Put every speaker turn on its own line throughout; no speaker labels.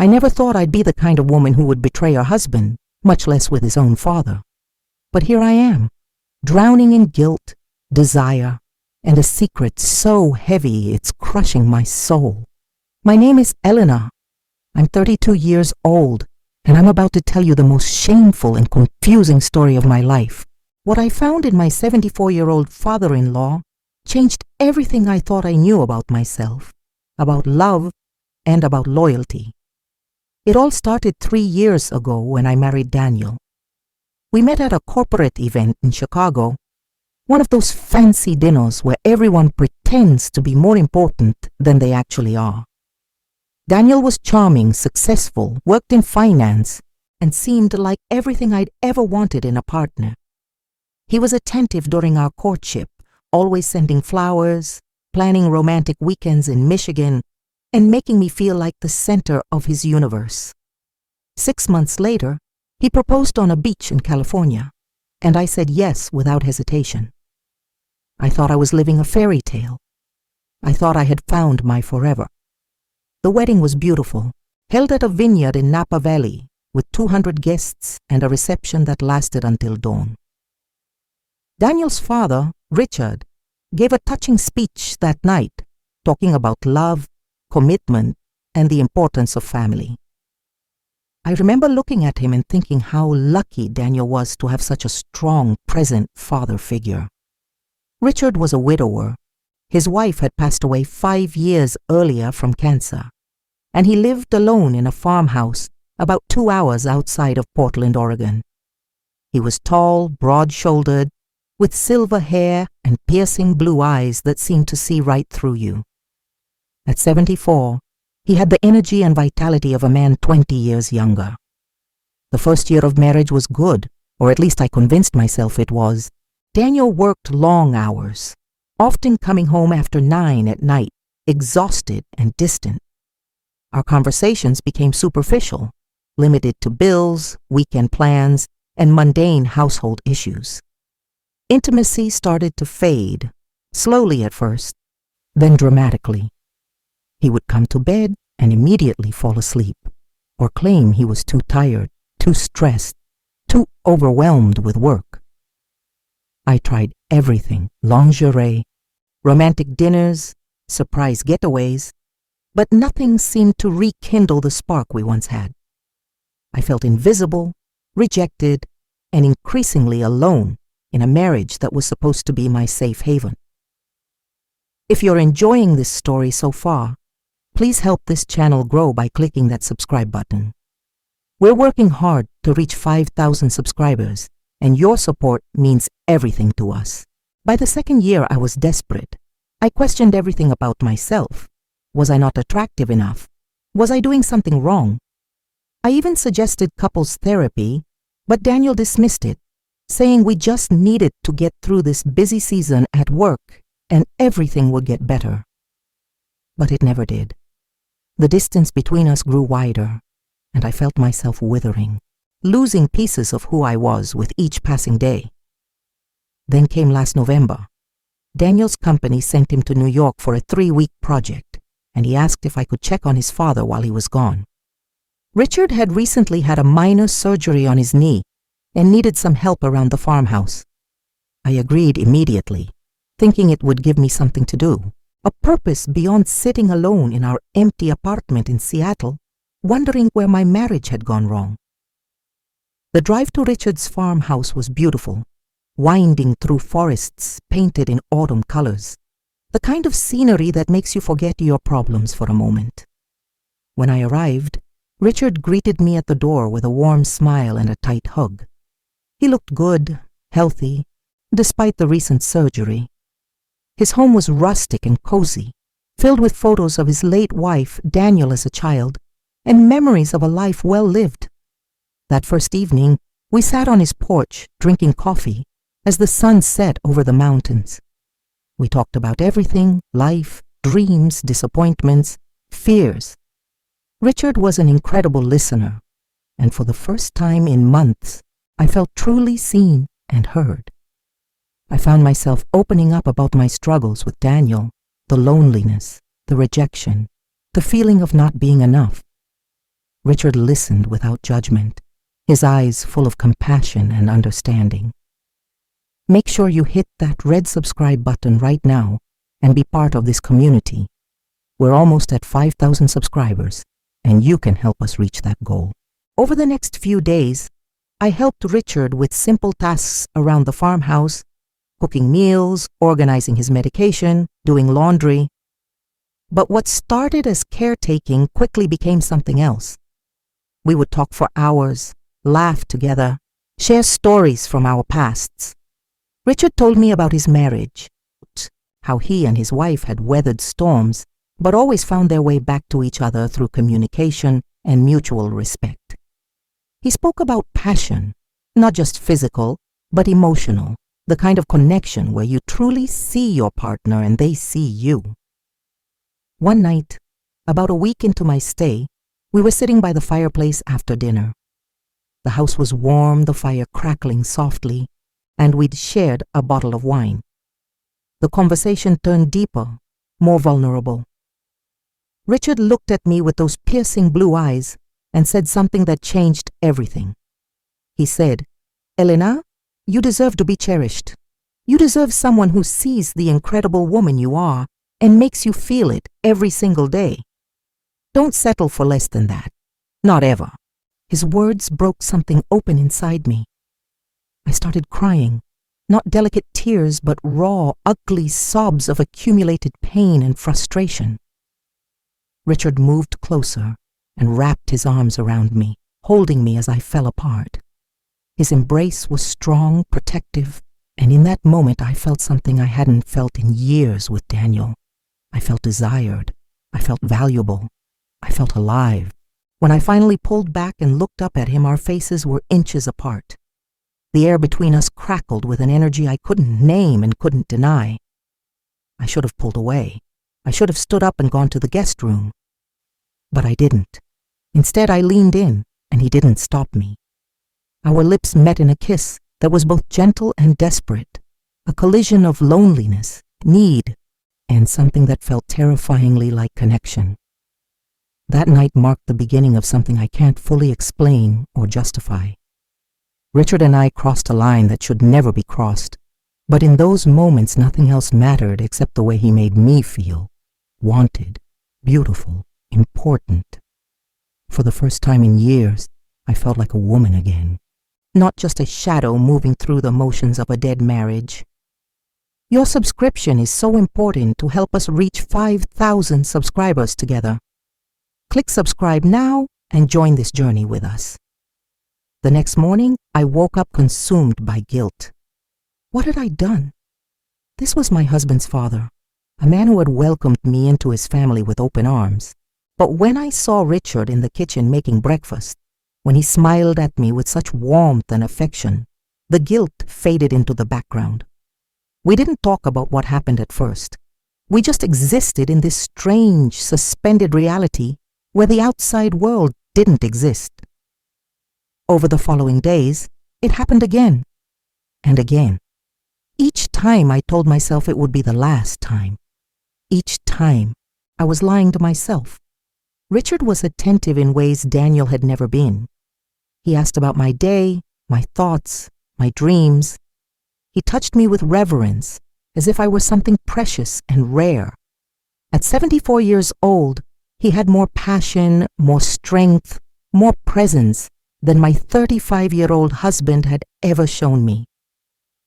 I never thought I'd be the kind of woman who would betray her husband, much less with his own father. But here I am, drowning in guilt, desire, and a secret so heavy it's crushing my soul. My name is Eleanor. I'm 32 years old, and I'm about to tell you the most shameful and confusing story of my life. What I found in my 74-year-old father-in-law changed everything I thought I knew about myself, about love, and about loyalty. It all started 3 years ago when I married Daniel. We met at a corporate event in Chicago, one of those fancy dinners where everyone pretends to be more important than they actually are. Daniel was charming, successful, worked in finance, and seemed like everything I'd ever wanted in a partner. He was attentive during our courtship, always sending flowers, planning romantic weekends in Michigan, and making me feel like the center of his universe. 6 months later, he proposed on a beach in California, and I said yes without hesitation. I thought I was living a fairy tale. I thought I had found my forever. The wedding was beautiful, held at a vineyard in Napa Valley, with 200 guests and a reception that lasted until dawn. Daniel's father, Richard, gave a touching speech that night, talking about love, commitment, and the importance of family. I remember looking at him and thinking how lucky Daniel was to have such a strong, present father figure. Richard was a widower. His wife had passed away 5 years earlier from cancer, and he lived alone in a farmhouse about 2 hours outside of Portland, Oregon. He was tall, broad-shouldered, with silver hair and piercing blue eyes that seemed to see right through you. At 74, he had the energy and vitality of a man 20 years younger. The first year of marriage was good, or at least I convinced myself it was. Daniel worked long hours, often coming home after 9 at night, exhausted and distant. Our conversations became superficial, limited to bills, weekend plans, and mundane household issues. Intimacy started to fade, slowly at first, then dramatically. He would come to bed and immediately fall asleep, or claim he was too tired, too stressed, too overwhelmed with work. I tried everything: lingerie, romantic dinners, surprise getaways, but nothing seemed to rekindle the spark we once had. I felt invisible, rejected, and increasingly alone in a marriage that was supposed to be my safe haven. If you're enjoying this story so far, please help this channel grow by clicking that subscribe button. We're working hard to reach 5,000 subscribers, and your support means everything to us. By the second year, I was desperate. I questioned everything about myself. Was I not attractive enough? Was I doing something wrong? I even suggested couples therapy, but Daniel dismissed it, saying we just needed to get through this busy season at work and everything would get better. But it never did. The distance between us grew wider, and I felt myself withering, losing pieces of who I was with each passing day. Then came last November. Daniel's company sent him to New York for a 3-week project, and he asked if I could check on his father while he was gone. Richard had recently had a minor surgery on his knee and needed some help around the farmhouse. I agreed immediately, thinking it would give me something to do, a purpose beyond sitting alone in our empty apartment in Seattle, wondering where my marriage had gone wrong. The drive to Richard's farmhouse was beautiful, winding through forests painted in autumn colors, the kind of scenery that makes you forget your problems for a moment. When I arrived, Richard greeted me at the door with a warm smile and a tight hug. He looked good, healthy, despite the recent surgery. His home was rustic and cozy, filled with photos of his late wife, Daniel, as a child, and memories of a life well lived. That first evening, we sat on his porch, drinking coffee, as the sun set over the mountains. We talked about everything: life, dreams, disappointments, fears. Richard was an incredible listener, and for the first time in months, I felt truly seen and heard. I found myself opening up about my struggles with Daniel, the loneliness, the rejection, the feeling of not being enough. Richard listened without judgment, his eyes full of compassion and understanding. Make sure you hit that red subscribe button right now and be part of this community. We're almost at 5,000 subscribers, and you can help us reach that goal. Over the next few days, I helped Richard with simple tasks around the farmhouse, cooking meals, organizing his medication, doing laundry. But what started as caretaking quickly became something else. We would talk for hours, laugh together, share stories from our pasts. Richard told me about his marriage, how he and his wife had weathered storms, but always found their way back to each other through communication and mutual respect. He spoke about passion, not just physical, but emotional, the kind of connection where you truly see your partner and they see you. One night, about a week into my stay, we were sitting by the fireplace after dinner. The house was warm, the fire crackling softly, and we'd shared a bottle of wine. The conversation turned deeper, more vulnerable. Richard looked at me with those piercing blue eyes and said something that changed everything. He said, "Elena, you deserve to be cherished. You deserve someone who sees the incredible woman you are and makes you feel it every single day. Don't settle for less than that. Not ever." His words broke something open inside me. I started crying, not delicate tears, but raw, ugly sobs of accumulated pain and frustration. Richard moved closer and wrapped his arms around me, holding me as I fell apart. His embrace was strong, protective, and in that moment I felt something I hadn't felt in years with Daniel. I felt desired. I felt valuable. I felt alive. When I finally pulled back and looked up at him, our faces were inches apart. The air between us crackled with an energy I couldn't name and couldn't deny. I should have pulled away. I should have stood up and gone to the guest room. But I didn't. Instead, I leaned in, and he didn't stop me. Our lips met in a kiss that was both gentle and desperate, a collision of loneliness, need, and something that felt terrifyingly like connection. That night marked the beginning of something I can't fully explain or justify. Richard and I crossed a line that should never be crossed, but in those moments nothing else mattered except the way he made me feel, wanted, beautiful, important. For the first time in years, I felt like a woman again, not just a shadow moving through the motions of a dead marriage. Your subscription is so important to help us reach 5,000 subscribers together. Click subscribe now and join this journey with us. The next morning, I woke up consumed by guilt. What had I done? This was my husband's father, a man who had welcomed me into his family with open arms. But when I saw Richard in the kitchen making breakfast, when he smiled at me with such warmth and affection, the guilt faded into the background. We didn't talk about what happened at first. We just existed in this strange, suspended reality where the outside world didn't exist. Over the following days, it happened again and again. Each time I told myself it would be the last time. Each time I was lying to myself. Richard was attentive in ways Daniel had never been. He asked about my day, my thoughts, my dreams. He touched me with reverence, as if I were something precious and rare. At 74 years old, he had more passion, more strength, more presence than my 35-year-old husband had ever shown me.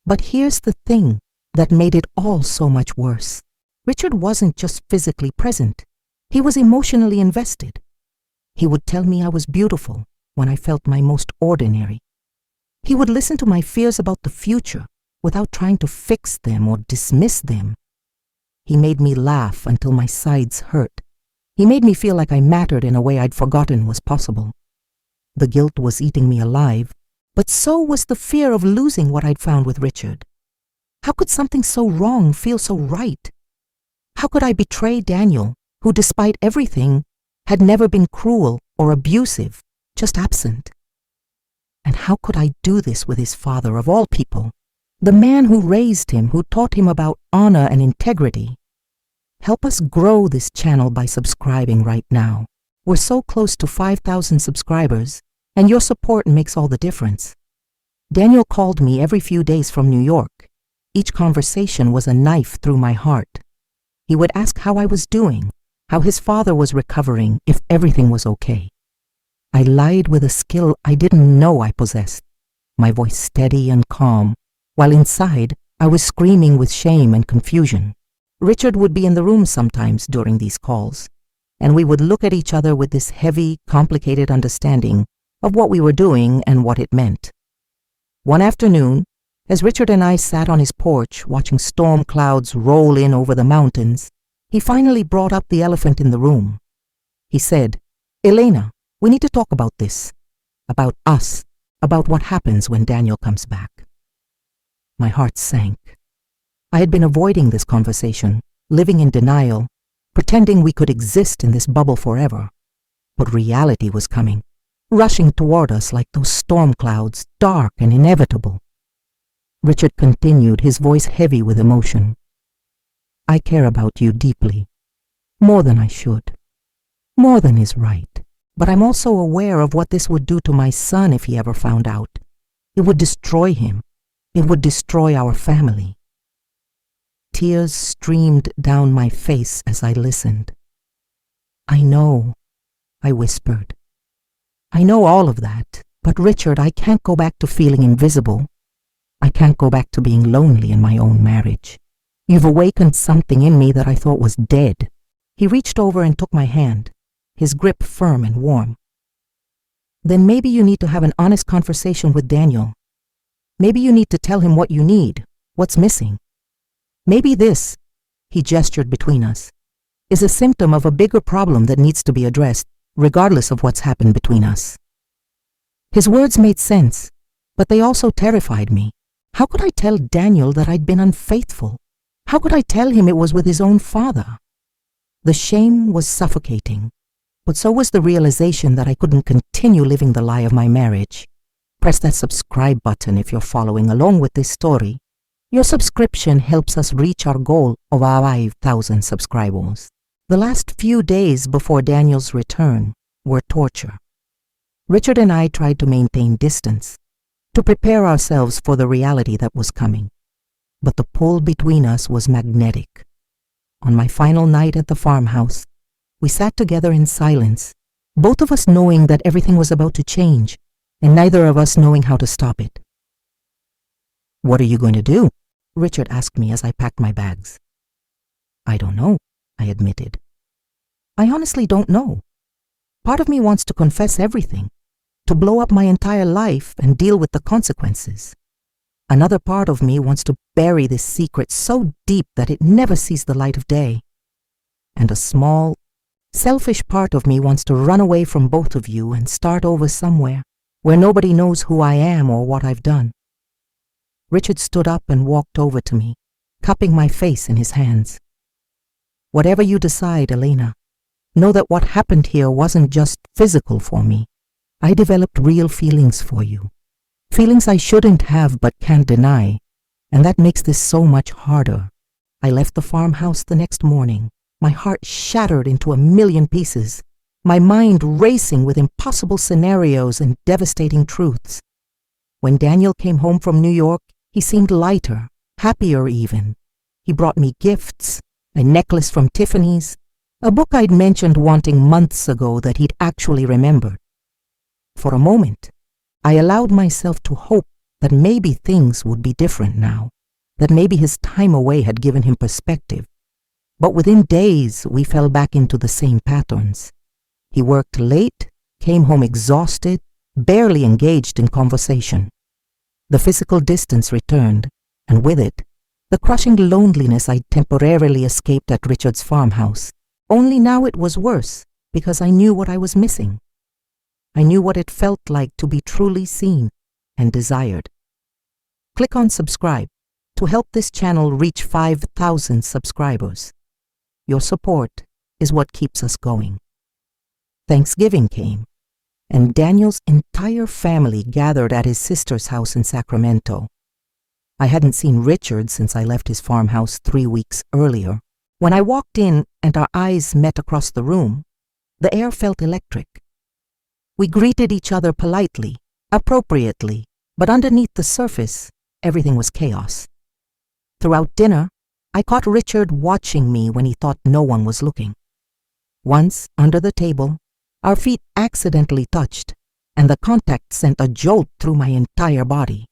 But here's the thing that made it all so much worse. Richard wasn't just physically present. He was emotionally invested. He would tell me I was beautiful when I felt my most ordinary. He would listen to my fears about the future without trying to fix them or dismiss them. He made me laugh until my sides hurt. He made me feel like I mattered in a way I'd forgotten was possible. The guilt was eating me alive, but so was the fear of losing what I'd found with Richard. How could something so wrong feel so right? How could I betray Daniel, who, despite everything, had never been cruel or abusive, just absent? And how could I do this with his father of all people, the man who raised him, who taught him about honor and integrity? Help us grow this channel by subscribing right now. We're so close to 5,000 subscribers, and your support makes all the difference. Daniel called me every few days from New York. Each conversation was a knife through my heart. He would ask how I was doing, how his father was recovering, if everything was okay. I lied with a skill I didn't know I possessed, my voice steady and calm, while inside I was screaming with shame and confusion. Richard would be in the room sometimes during these calls, and we would look at each other with this heavy, complicated understanding of what we were doing and what it meant. One afternoon, as Richard and I sat on his porch watching storm clouds roll in over the mountains, he finally brought up the elephant in the room. He said, "Elena, we need to talk about this, about us, about what happens when Daniel comes back." My heart sank. I had been avoiding this conversation, living in denial, pretending we could exist in this bubble forever. But reality was coming, rushing toward us like those storm clouds, dark and inevitable. Richard continued, his voice heavy with emotion. "I care about you deeply, more than I should, more than is right. But I'm also aware of what this would do to my son if he ever found out. It would destroy him. It would destroy our family." Tears streamed down my face as I listened. "I know," I whispered. "I know all of that, but Richard, I can't go back to feeling invisible. I can't go back to being lonely in my own marriage. You've awakened something in me that I thought was dead." He reached over and took my hand, his grip firm and warm. "Then maybe you need to have an honest conversation with Daniel. Maybe you need to tell him what you need, what's missing. Maybe this," he gestured between us, "is a symptom of a bigger problem that needs to be addressed, regardless of what's happened between us." His words made sense, but they also terrified me. How could I tell Daniel that I'd been unfaithful? How could I tell him it was with his own father? The shame was suffocating, but so was the realization that I couldn't continue living the lie of my marriage. Press that subscribe button if you're following along with this story. Your subscription helps us reach our goal of 5,000 subscribers. The last few days before Daniel's return were torture. Richard and I tried to maintain distance, to prepare ourselves for the reality that was coming. But the pull between us was magnetic. On my final night at the farmhouse, we sat together in silence, both of us knowing that everything was about to change, and neither of us knowing how to stop it. "What are you going to do?" Richard asked me as I packed my bags. "I don't know," I admitted. "I honestly don't know. Part of me wants to confess everything, to blow up my entire life and deal with the consequences. Another part of me wants to bury this secret so deep that it never sees the light of day. And a small, selfish part of me wants to run away from both of you and start over somewhere where nobody knows who I am or what I've done." Richard stood up and walked over to me, cupping my face in his hands. "Whatever you decide, Elena, know that what happened here wasn't just physical for me. I developed real feelings for you. Feelings I shouldn't have but can't deny, and that makes this so much harder." I left the farmhouse the next morning, my heart shattered into a million pieces, my mind racing with impossible scenarios and devastating truths. When Daniel came home from New York, he seemed lighter, happier even. He brought me gifts, a necklace from Tiffany's, a book I'd mentioned wanting months ago that he'd actually remembered. For a moment, I allowed myself to hope that maybe things would be different now, that maybe his time away had given him perspective. But within days, we fell back into the same patterns. He worked late, came home exhausted, barely engaged in conversation. The physical distance returned, and with it, the crushing loneliness I'd temporarily escaped at Richard's farmhouse. Only now it was worse, because I knew what I was missing. I knew what it felt like to be truly seen and desired. Click on subscribe to help this channel reach 5,000 subscribers. Your support is what keeps us going. Thanksgiving came, and Daniel's entire family gathered at his sister's house in Sacramento. I hadn't seen Richard since I left his farmhouse 3 weeks earlier. When I walked in and our eyes met across the room, The air felt electric. We greeted each other politely, appropriately, but underneath the surface, everything was chaos. Throughout dinner, I caught Richard watching me when he thought no one was looking. Once, under the table, our feet accidentally touched, and the contact sent a jolt through my entire body.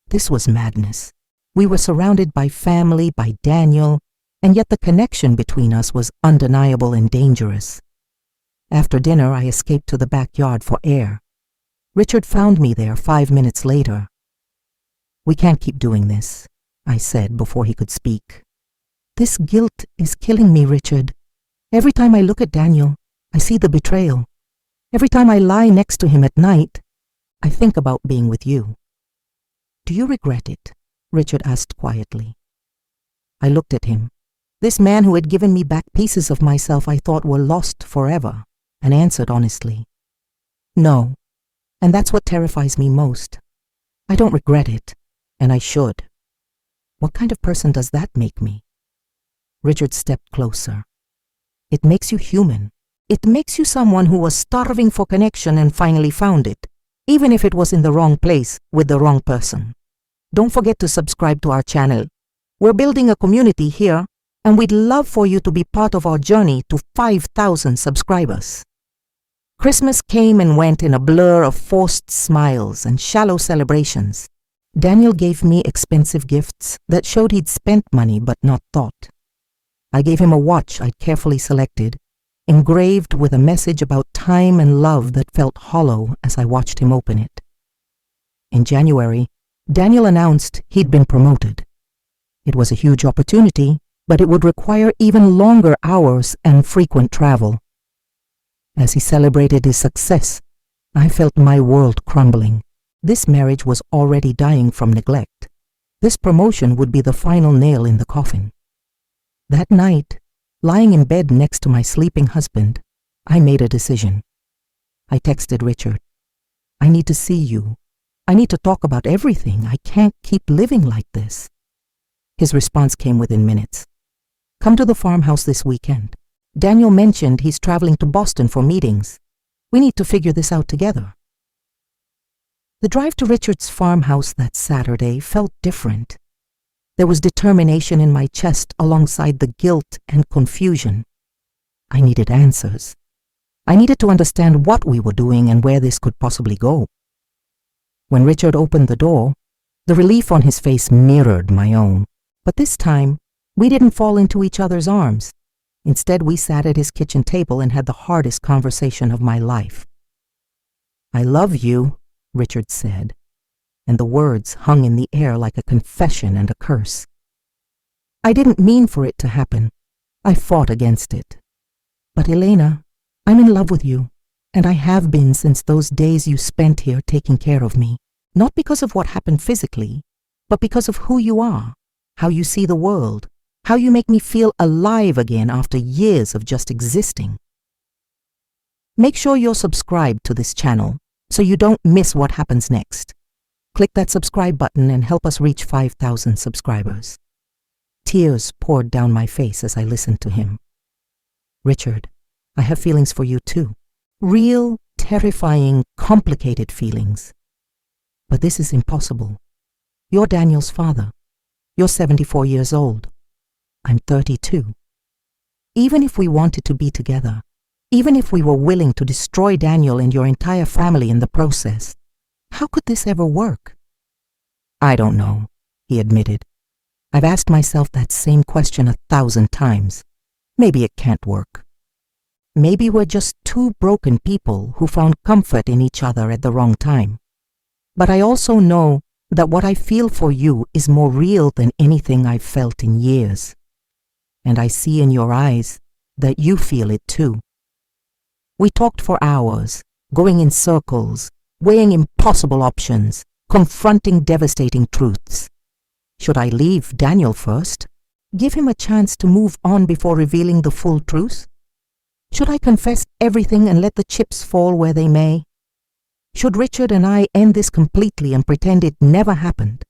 This was madness. We were surrounded by family, by Daniel, and yet the connection between us was undeniable and dangerous. After dinner, I escaped to the backyard for air. Richard found me there 5 minutes later. "We can't keep doing this," I said before he could speak. "This guilt is killing me, Richard. Every time I look at Daniel, I see the betrayal. Every time I lie next to him at night, I think about being with you." "Do you regret it?" Richard asked quietly. I looked at him, this man who had given me back pieces of myself I thought were lost forever, and answered honestly, "No, and that's what terrifies me most. I don't regret it, and I should." "What kind of person does that make me?" Richard stepped closer. "It makes you human. It makes you someone who was starving for connection and finally found it, even if it was in the wrong place with the wrong person. Don't forget to subscribe to our channel. We're building a community here, and we'd love for you to be part of our journey to 5,000 subscribers." Christmas came and went in a blur of forced smiles and shallow celebrations. Daniel gave me expensive gifts that showed he'd spent money but not thought. I gave him a watch I'd carefully selected, engraved with a message about time and love that felt hollow as I watched him open it. In January, Daniel announced he'd been promoted. It was a huge opportunity, but it would require even longer hours and frequent travel. As he celebrated his success, I felt my world crumbling. This marriage was already dying from neglect. This promotion would be the final nail in the coffin. That night, lying in bed next to my sleeping husband, I made a decision. I texted Richard, "I need to see you. I need to talk about everything. I can't keep living like this." His response came within minutes. "Come to the farmhouse this weekend. Daniel mentioned he's traveling to Boston for meetings. We need to figure this out together." The drive to Richard's farmhouse that Saturday felt different. There was determination in my chest alongside the guilt and confusion. I needed answers. I needed to understand what we were doing and where this could possibly go. When Richard opened the door, the relief on his face mirrored my own. But this time, we didn't fall into each other's arms. Instead, we sat at his kitchen table and had the hardest conversation of my life. "I love you," Richard said, and the words hung in the air like a confession and a curse. I didn't mean for it to happen. I fought against it. "But Elena, I'm in love with you, and I have been since those days you spent here taking care of me. Not because of what happened physically, but because of who you are, how you see the world, how you make me feel alive again after years of just existing." Make sure you're subscribed to this channel so you don't miss what happens next. Click that subscribe button and help us reach 5,000 subscribers. Tears poured down my face as I listened to him. "Richard, I have feelings for you too. Real, terrifying, complicated feelings. But this is impossible. You're Daniel's father. You're 74 years old. I'm 32. Even if we wanted to be together, even if we were willing to destroy Daniel and your entire family in the process, how could this ever work?" "I don't know," he admitted. "I've asked myself that same question 1,000 times. Maybe it can't work. Maybe we're just two broken people who found comfort in each other at the wrong time. But I also know that what I feel for you is more real than anything I've felt in years. And I see in your eyes that you feel it too." We talked for hours, going in circles, weighing impossible options, confronting devastating truths. Should I leave Daniel first? Give him a chance to move on before revealing the full truth? Should I confess everything and let the chips fall where they may? Should Richard and I end this completely and pretend it never happened?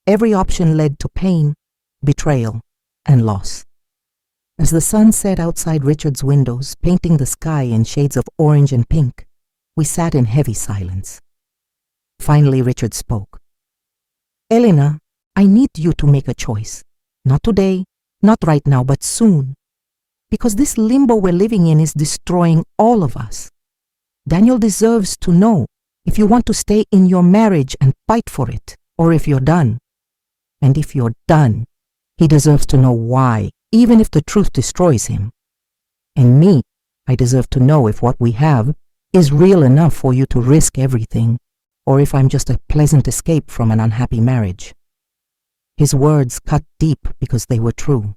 Every option led to pain, betrayal, and loss. As the sun set outside Richard's windows, painting the sky in shades of orange and pink, we sat in heavy silence. Finally, Richard spoke. "Elena, I need you to make a choice. Not today, not right now, but soon. Because this limbo we're living in is destroying all of us. Daniel deserves to know if you want to stay in your marriage and fight for it, or if you're done. And if you're done, he deserves to know why, even if the truth destroys him. And me, I deserve to know if what we have is real enough for you to risk everything, or if I'm just a pleasant escape from an unhappy marriage." His words cut deep because they were true.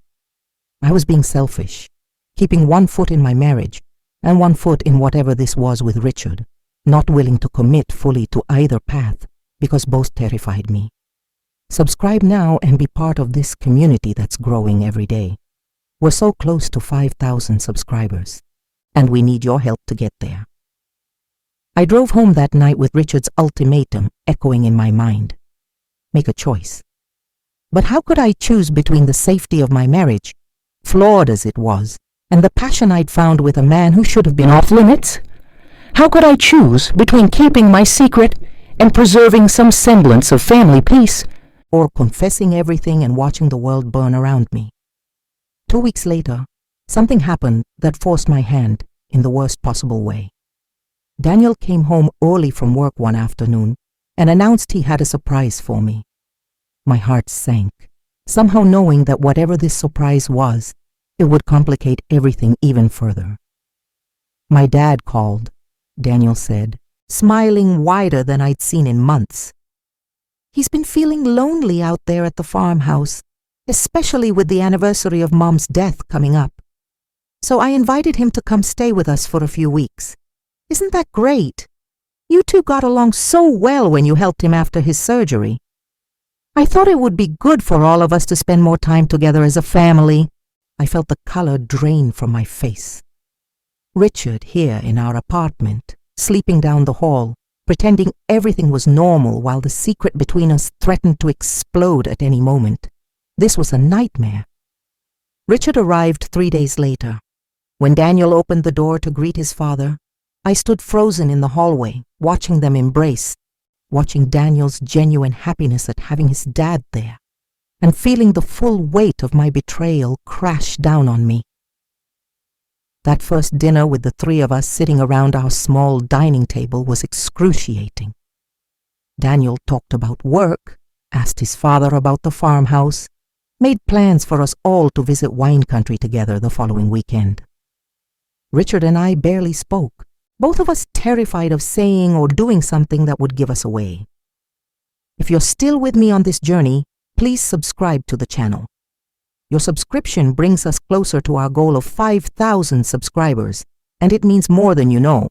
I was being selfish, keeping one foot in my marriage and one foot in whatever this was with Richard, not willing to commit fully to either path because both terrified me. Subscribe now and be part of this community that's growing every day. We're so close to 5,000 subscribers, and we need your help to get there. I drove home that night with Richard's ultimatum echoing in my mind. Make a choice. But how could I choose between the safety of my marriage, flawed as it was, and the passion I'd found with a man who should have been off limits? How could I choose between keeping my secret and preserving some semblance of family peace, or confessing everything and watching the world burn around me? 2 weeks later, something happened that forced my hand in the worst possible way. Daniel came home early from work one afternoon and announced he had a surprise for me. My heart sank, somehow knowing that whatever this surprise was, it would complicate everything even further. "My dad called," Daniel said, smiling wider than I'd seen in months. "He's been feeling lonely out there at the farmhouse, especially with the anniversary of Mom's death coming up. So I invited him to come stay with us for a few weeks. Isn't that great? You two got along so well when you helped him after his surgery. I thought it would be good for all of us to spend more time together as a family." I felt the color drain from my face. Richard here in our apartment, sleeping down the hall, pretending everything was normal while the secret between us threatened to explode at any moment. This was a nightmare. Richard arrived 3 days later. When Daniel opened the door to greet his father, I stood frozen in the hallway, watching them embrace, watching Daniel's genuine happiness at having his dad there, and feeling the full weight of my betrayal crash down on me. That first dinner with the 3 of us sitting around our small dining table was excruciating. Daniel talked about work, asked his father about the farmhouse, made plans for us all to visit wine country together the following weekend. Richard and I barely spoke, both of us terrified of saying or doing something that would give us away. If you're still with me on this journey, please subscribe to the channel. Your subscription brings us closer to our goal of 5,000 subscribers, and it means more than you know.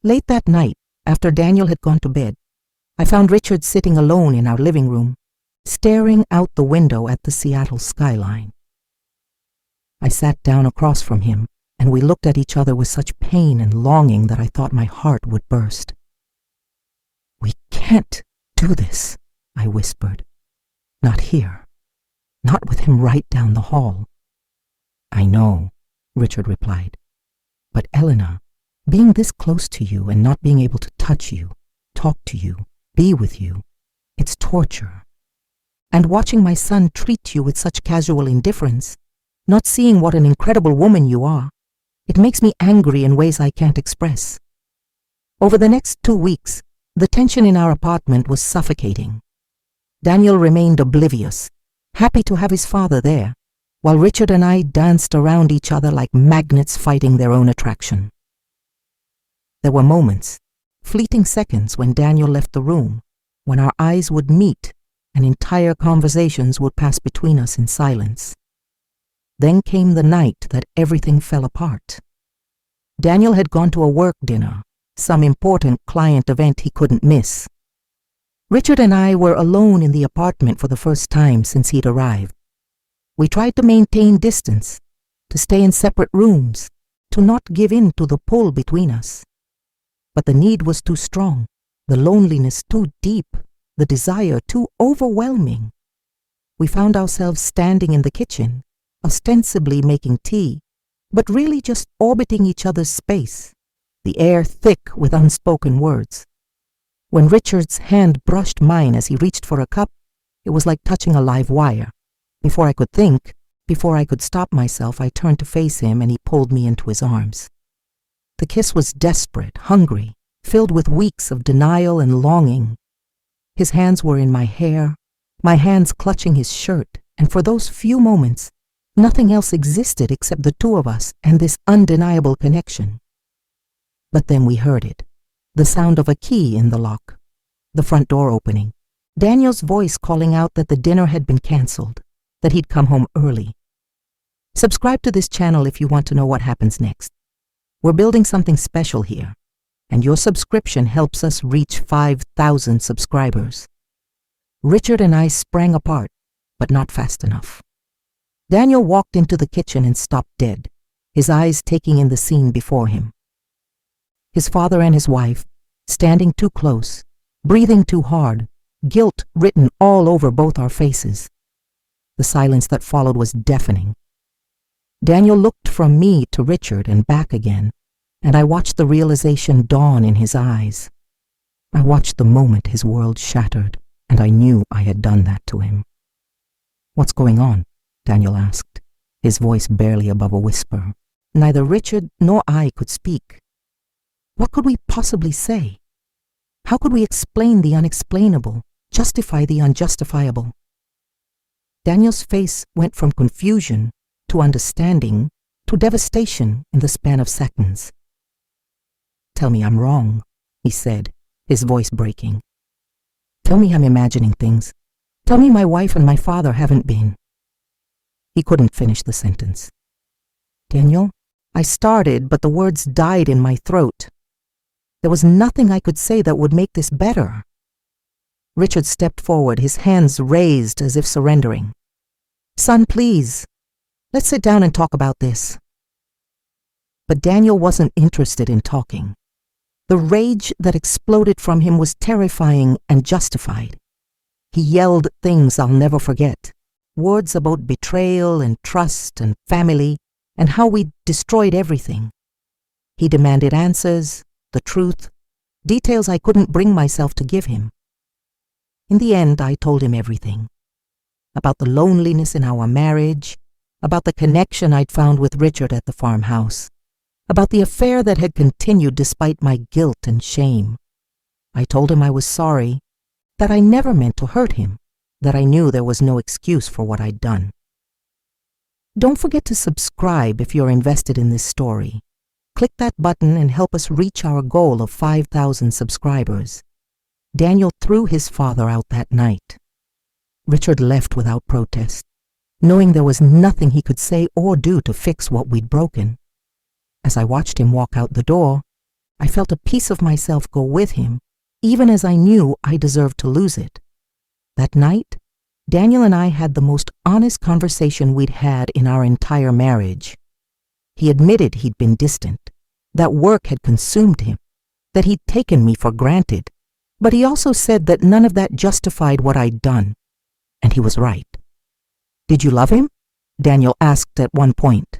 Late that night, after Daniel had gone to bed, I found Richard sitting alone in our living room, staring out the window at the Seattle skyline. I sat down across from him, and we looked at each other with such pain and longing that I thought my heart would burst. "We can't do this," I whispered. "Not here. Not with him right down the hall." "I know," Richard replied. "But Elena, being this close to you and not being able to touch you, talk to you, be with you, it's torture. And watching my son treat you with such casual indifference, not seeing what an incredible woman you are, it makes me angry in ways I can't express." Over the next 2 weeks, the tension in our apartment was suffocating. Daniel remained oblivious, happy to have his father there, while Richard and I danced around each other like magnets fighting their own attraction. There were moments, fleeting seconds when Daniel left the room, when our eyes would meet and entire conversations would pass between us in silence. Then came the night that everything fell apart. Daniel had gone to a work dinner, some important client event he couldn't miss. Richard and I were alone in the apartment for the first time since he'd arrived. We tried to maintain distance, to stay in separate rooms, to not give in to the pull between us. But the need was too strong, the loneliness too deep, the desire too overwhelming. We found ourselves standing in the kitchen, ostensibly making tea, but really just orbiting each other's space, the air thick with unspoken words. When Richard's hand brushed mine as he reached for a cup, it was like touching a live wire. Before I could think, before I could stop myself, I turned to face him and he pulled me into his arms. The kiss was desperate, hungry, filled with weeks of denial and longing. His hands were in my hair, my hands clutching his shirt, and for those few moments, nothing else existed except the two of us and this undeniable connection. But then we heard it, the sound of a key in the lock, the front door opening, Daniel's voice calling out that the dinner had been canceled, that he'd come home early. Subscribe to this channel if you want to know what happens next. We're building something special here, and your subscription helps us reach 5,000 subscribers. Richard and I sprang apart, but not fast enough. Daniel walked into the kitchen and stopped dead, his eyes taking in the scene before him. His father and his wife, standing too close, breathing too hard, guilt written all over both our faces. The silence that followed was deafening. Daniel looked from me to Richard and back again, and I watched the realization dawn in his eyes. I watched the moment his world shattered, and I knew I had done that to him. "What's going on?" Daniel asked, his voice barely above a whisper. Neither Richard nor I could speak. What could we possibly say? How could we explain the unexplainable, justify the unjustifiable? Daniel's face went from confusion to understanding to devastation in the span of seconds. "Tell me I'm wrong," he said, his voice breaking. "Tell me I'm imagining things. Tell me my wife and my father haven't been." He couldn't finish the sentence. "Daniel," I started, but the words died in my throat. There was nothing I could say that would make this better. Richard stepped forward, his hands raised as if surrendering. "Son, please, let's sit down and talk about this." But Daniel wasn't interested in talking. The rage that exploded from him was terrifying and justified. He yelled things I'll never forget, words about betrayal and trust and family and how we'd destroyed everything. He demanded answers, the truth, details I couldn't bring myself to give him. In the end, I told him everything. About the loneliness in our marriage, about the connection I'd found with Richard at the farmhouse, about the affair that had continued despite my guilt and shame. I told him I was sorry, that I never meant to hurt him, that I knew there was no excuse for what I'd done. Don't forget to subscribe if you're invested in this story. Click that button and help us reach our goal of 5,000 subscribers. Daniel threw his father out that night. Richard left without protest, knowing there was nothing he could say or do to fix what we'd broken. As I watched him walk out the door, I felt a piece of myself go with him, even as I knew I deserved to lose it. That night, Daniel and I had the most honest conversation we'd had in our entire marriage. He admitted he'd been distant, that work had consumed him, that he'd taken me for granted, but he also said that none of that justified what I'd done, and he was right. "Did you love him?" Daniel asked at one point,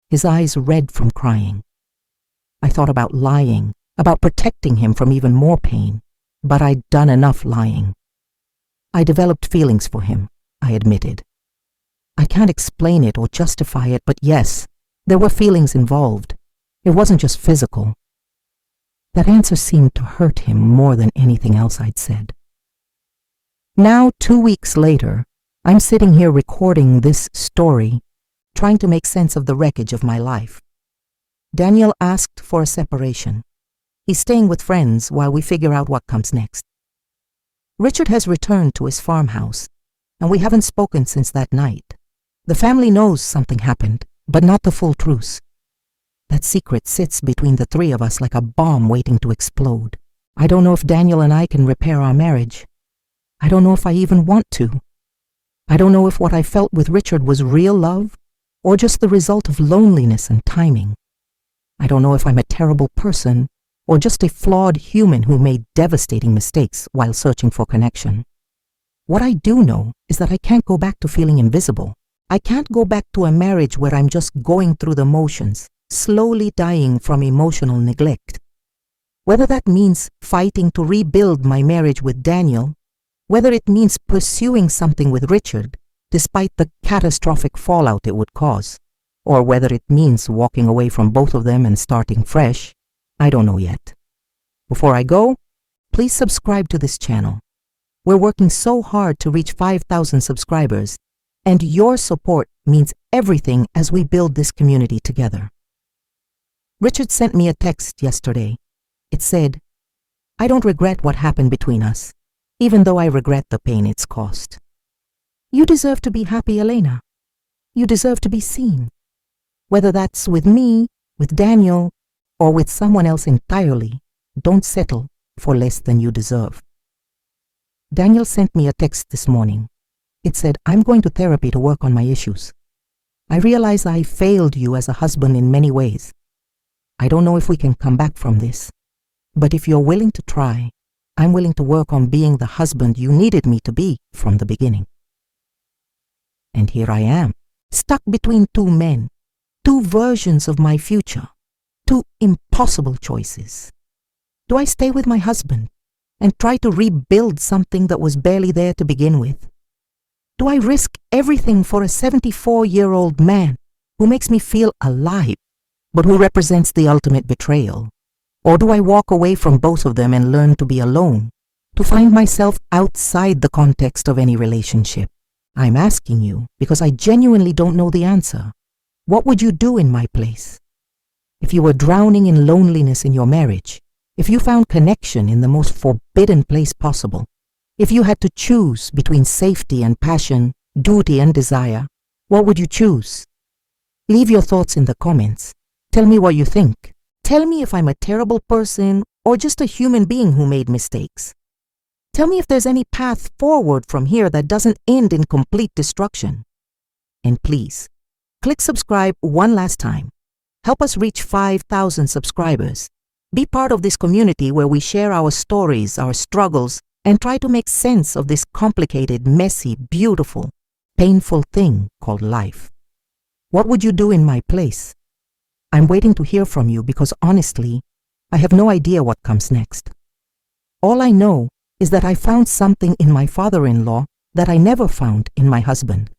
his eyes red from crying. I thought about lying, about protecting him from even more pain, but I'd done enough lying. I developed feelings for him, I admitted. I can't explain it or justify it, but yes, there were feelings involved. It wasn't just physical. That answer seemed to hurt him more than anything else I'd said. Now, 2 weeks later, I'm sitting here recording this story, trying to make sense of the wreckage of my life. Daniel asked for a separation. He's staying with friends while we figure out what comes next. Richard has returned to his farmhouse, and we haven't spoken since that night. The family knows something happened, but not the full truth. That secret sits between the three of us like a bomb waiting to explode. I don't know if Daniel and I can repair our marriage. I don't know if I even want to. I don't know if what I felt with Richard was real love or just the result of loneliness and timing. I don't know if I'm a terrible person or just a flawed human who made devastating mistakes while searching for connection. What I do know is that I can't go back to feeling invisible. I can't go back to a marriage where I'm just going through the motions, slowly dying from emotional neglect. Whether that means fighting to rebuild my marriage with Daniel, whether it means pursuing something with Richard, despite the catastrophic fallout it would cause, or whether it means walking away from both of them and starting fresh, I don't know yet. Before I go, please subscribe to this channel. We're working so hard to reach 5,000 subscribers, and your support means everything as we build this community together. Richard sent me a text yesterday. It said, "I don't regret what happened between us, even though I regret the pain it's caused." You deserve to be happy, Elena. You deserve to be seen. Whether that's with me, with Daniel, or with someone else entirely, don't settle for less than you deserve. Daniel sent me a text this morning. It said, "I'm going to therapy to work on my issues. I realize I failed you as a husband in many ways. I don't know if we can come back from this, but if you're willing to try, I'm willing to work on being the husband you needed me to be from the beginning." And here I am, stuck between two men, two versions of my future, two impossible choices. Do I stay with my husband and try to rebuild something that was barely there to begin with? Do I risk everything for a 74-year-old man who makes me feel alive, but who represents the ultimate betrayal? Or do I walk away from both of them and learn to be alone, to find myself outside the context of any relationship? I'm asking you because I genuinely don't know the answer. What would you do in my place? If you were drowning in loneliness in your marriage, if you found connection in the most forbidden place possible, if you had to choose between safety and passion, duty and desire, what would you choose? Leave your thoughts in the comments. Tell me what you think. Tell me if I'm a terrible person or just a human being who made mistakes. Tell me if there's any path forward from here that doesn't end in complete destruction. And please, click subscribe one last time. Help us reach 5,000 subscribers. Be part of this community where we share our stories, our struggles, and try to make sense of this complicated, messy, beautiful, painful thing called life. What would you do in my place? I'm waiting to hear from you because honestly, I have no idea what comes next. All I know is that I found something in my father-in-law that I never found in my husband.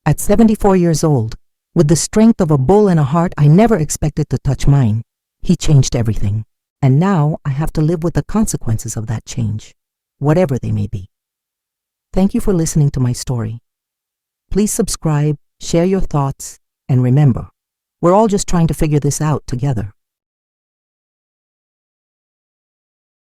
At 74 years old, with the strength of a bull and a heart I never expected to touch mine, he changed everything. And now I have to live with the consequences of that change, whatever they may be. Thank you for listening to my story. Please subscribe, share your thoughts, and remember, we're all just trying to figure this out together.